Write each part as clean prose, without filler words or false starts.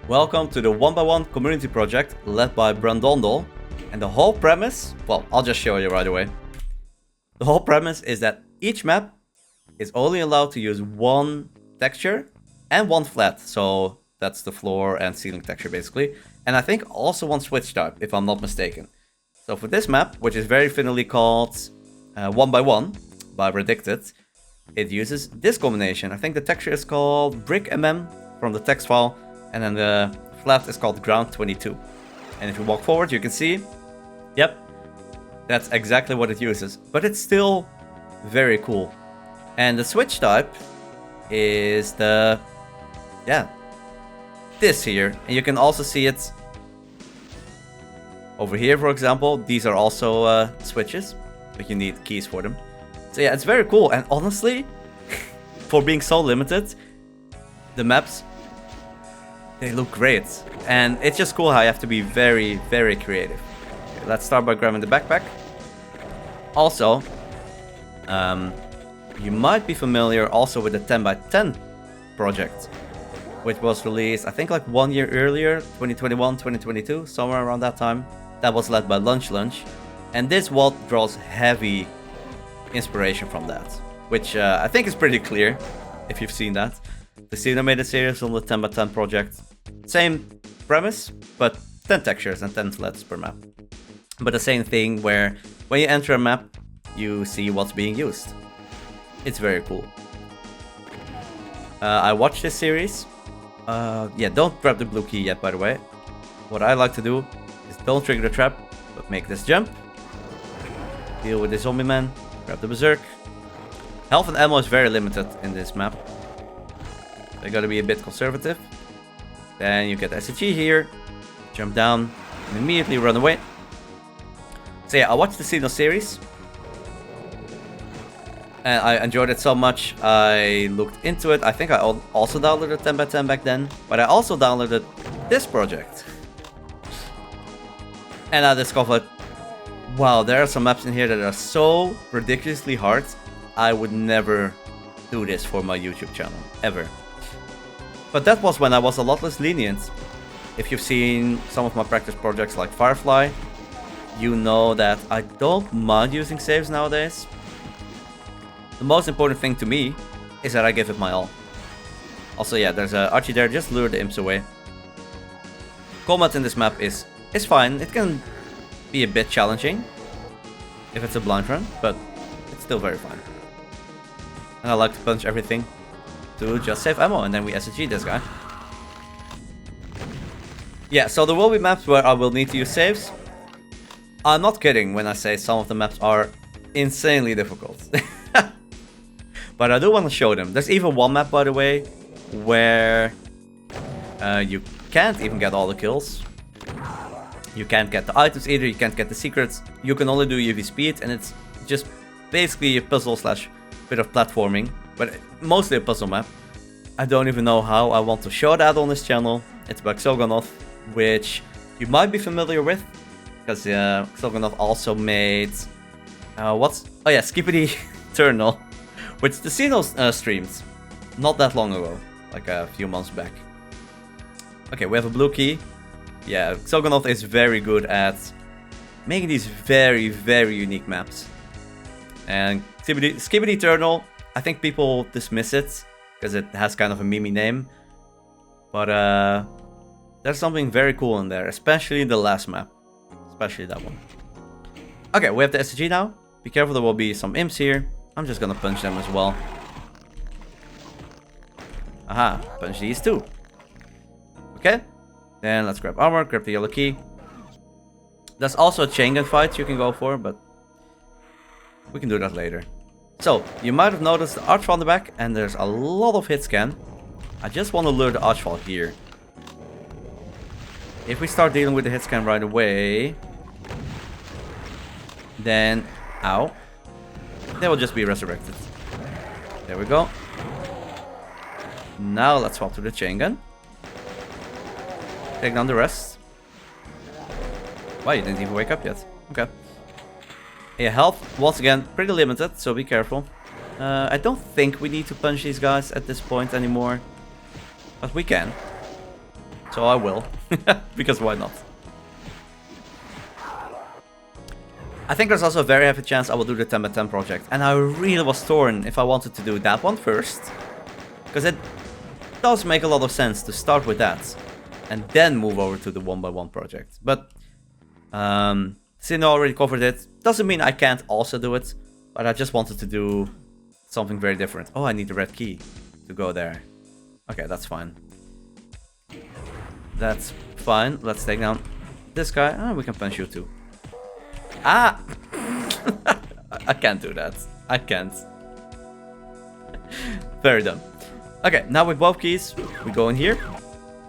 Welcome to the 1x1 community project led by Brandondol. And the whole premise, well, I'll just show you right away. The whole premise is that each map is only allowed to use one texture and one flat. So that's the floor and ceiling texture basically. And I think also one switch type, if I'm not mistaken. So for this map, which is very finnily called 1x1 by Predicted, it uses this combination. I think the texture is called Brick MM from the text file, and then the flat is called Ground 22. And if you walk forward, you can see, yep, that's exactly what it uses. But it's still very cool. And the switch type is the, this here. And you can also see it over here, for example. These are also switches, but you need keys for them. So yeah, it's very cool. And honestly, for being so limited, the maps, they look great. And it's just cool how you have to be very, very creative. Okay, let's start by grabbing the backpack. Also, you might be familiar also with the 10x10 project, which was released, I think, like 1 year earlier, 2021, 2022, somewhere around that time. That was led by Lunch. And this WOD draws heavy inspiration from that, which I think is pretty clear if you've seen that. The Cena made a series on the 10x10 project. Same premise, but 10 textures and 10 flats per map. But the same thing where when you enter a map, you see what's being used. It's very cool. I watched this series. Yeah, don't grab the blue key yet, by the way. What I like to do is don't trigger the trap, but make this jump. Deal with the zombie man. Grab the berserk. Health and ammo is very limited in this map. So you gotta be a bit conservative. Then you get SG here. Jump down and immediately run away. So yeah, I watched the Xeno series. And I enjoyed it so much, I looked into it. I think I also downloaded 10x10 back then. But I also downloaded this project. And I discovered, wow, there are some maps in here that are so ridiculously hard. I would never do this for my YouTube channel, ever. But that was when I was a lot less lenient. If you've seen some of my practice projects like Firefly, you know that I don't mind using saves nowadays. The most important thing to me is that I give it my all. Also, yeah, there's a Archie there, just lure the imps away. Combat in this map is fine. It can be a bit challenging if it's a blind run, but it's still very fine. And I like to punch everything to just save ammo, and then we SG this guy. Yeah, so there will be maps where I will need to use saves. I'm not kidding when I say some of the maps are insanely difficult. But I do want to show them. There's even one map, by the way, where you can't even get all the kills. You can't get the items either, you can't get the secrets. You can only do UV speed, and it's just basically a puzzle slash bit of platforming, but mostly a puzzle map. I don't even know how I want to show that on this channel. It's by Axelganoth, which you might be familiar with, because Axelganoth also made Sleepy Dwarf, which the Xeno streamed not that long ago, like a few months back. Okay, we have a blue key. Yeah, Axelganoth is very good at making these very, very unique maps. And Skibbity Eternal, I think people dismiss it because it has kind of a meme name. But there's something very cool in there, especially the last map. Especially that one. Okay, we have the SG now. Be careful, there will be some imps here. I'm just gonna punch them as well. Aha, punch these too. Okay, then let's grab armor, grab the yellow key. There's also a chain gun fight you can go for, but we can do that later. So, you might have noticed the Archvile on the back, and there's a lot of hit scan. I just want to lure the Archvile here. If we start dealing with the hit scan right away, then, ow, they will just be resurrected. There we go. Now let's swap to the chain gun. Take down the rest. Wow, you didn't even wake up yet. Okay. Yeah, health, once again, pretty limited, so be careful. I don't think we need to punch these guys at this point anymore. But we can. So I will, because why not? I think there's also a very heavy chance I will do the 10x10 project, and I really was torn if I wanted to do that one first, because it does make a lot of sense to start with that, and then move over to the 1x1 project. But since I already covered it, doesn't mean I can't also do it, but I just wanted to do something very different. Oh, I need the red key to go there. Okay, that's fine. That's fine. Let's take down this guy. Oh, we can punch you too. Ah! I can't do that. I can't. Very dumb. Okay, now with both keys, we go in here.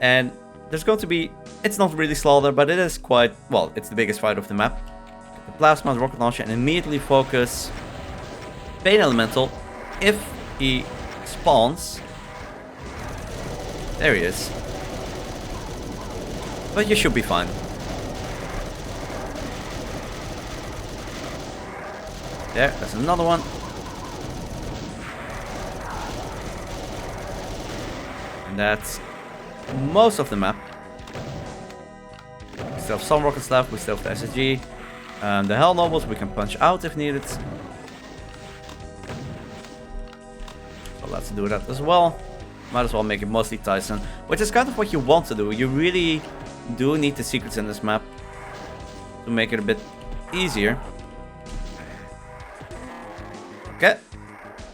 And there's going to be... It's not really slaughter, but it is quite... Well, it's the biggest fight of the map. Get the plasma, the rocket launcher, and immediately focus Pain Elemental. If he spawns... There he is. But you should be fine. There's another one. And that's most of the map. We still have some rockets left, we still have the SSG. The Hell Nobles we can punch out if needed. So let's do that as well. Might as well make it mostly Tyson, which is kind of what you want to do. You really do need the secrets in this map to make it a bit easier. Okay,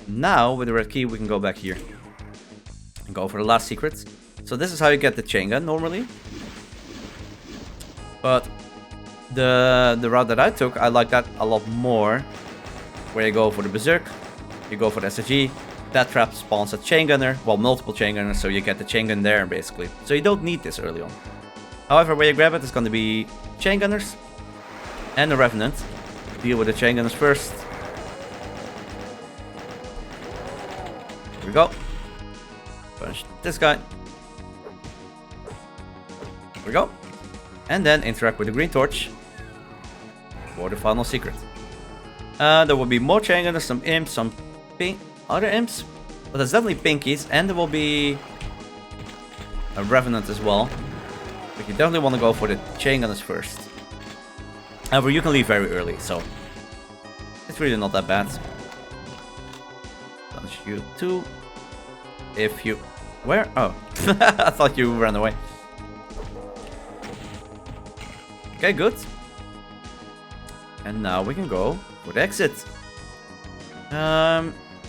now with the red key we can go back here and go for the last secret. So this is how you get the chain gun normally. But the route that I took, I like that a lot more. Where you go for the Berserk, you go for the SSG, that trap spawns a chain gunner, well multiple chain gunners, so you get the chain gun there basically. So you don't need this early on. However, where you grab it is going to be chain gunners and the Revenant. Deal with the chain gunners first. Here we go. Punch this guy. Here we go. And then interact with the green torch for the final secret. There will be more chain gunners, some imps, some pink, other imps, but there's definitely pinkies, and there will be a Revenant as well. But you definitely want to go for the chain gunners first. However, you can leave very early, so it's really not that bad. Punch you too. If you... Where? Oh, I thought you ran away. Okay, good. And now we can go for the exit.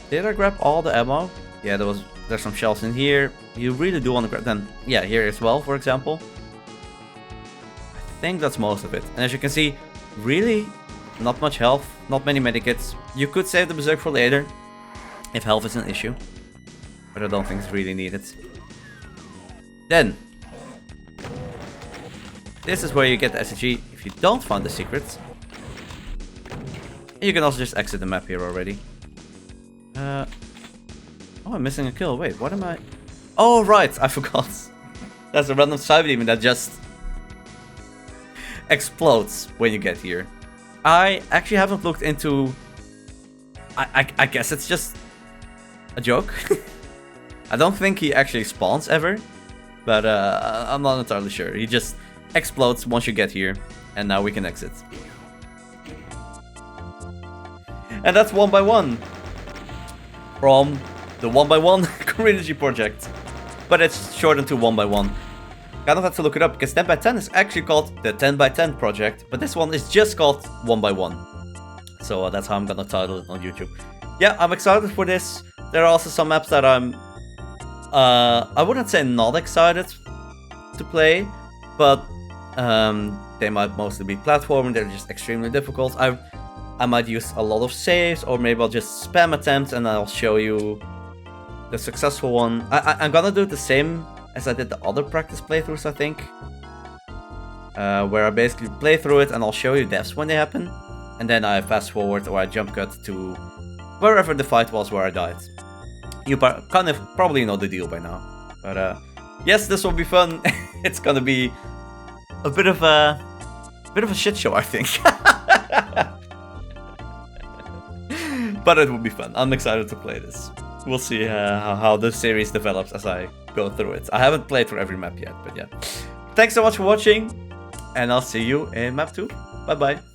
Did I grab all the ammo? Yeah, there's some shells in here. You really do want to grab them. Yeah, here as well, for example. I think that's most of it. And as you can see, really not much health, not many medikits. You could save the Berserk for later, if health is an issue. But I don't think it's really needed. Then, this is where you get the SSG if you don't find the secrets. You can also just exit the map here already. Oh, I'm missing a kill. Wait, what am I... Oh, right, I forgot. That's a random cyber demon that just explodes when you get here. I actually haven't looked into... I guess it's just a joke. I don't think he actually spawns ever, but I'm not entirely sure. He just explodes once you get here, and now we can exit. And that's 1x1 from the 1x1 community project, but it's shortened to 1x1. Kind of had to look it up because 10x10 is actually called the 10x10 project, but this one is just called 1x1. So that's how I'm gonna title it on YouTube. Yeah, I'm excited for this. There are also some maps that I'm I wouldn't say not excited to play, but they might mostly be platforming. They're just extremely difficult. I might use a lot of saves, or maybe I'll just spam attempts and I'll show you the successful one. I'm gonna do the same as I did the other practice playthroughs, I think, where I basically play through it and I'll show you deaths when they happen, and then I fast forward or I jump cut to wherever the fight was where I died. You kind of probably know the deal by now, but yes, this will be fun. It's gonna be a bit of a shit show, I think. But it will be fun. I'm excited to play this. We'll see how the series develops as I go through it. I haven't played through every map yet, but yeah. Thanks so much for watching, and I'll see you in map 2. Bye bye.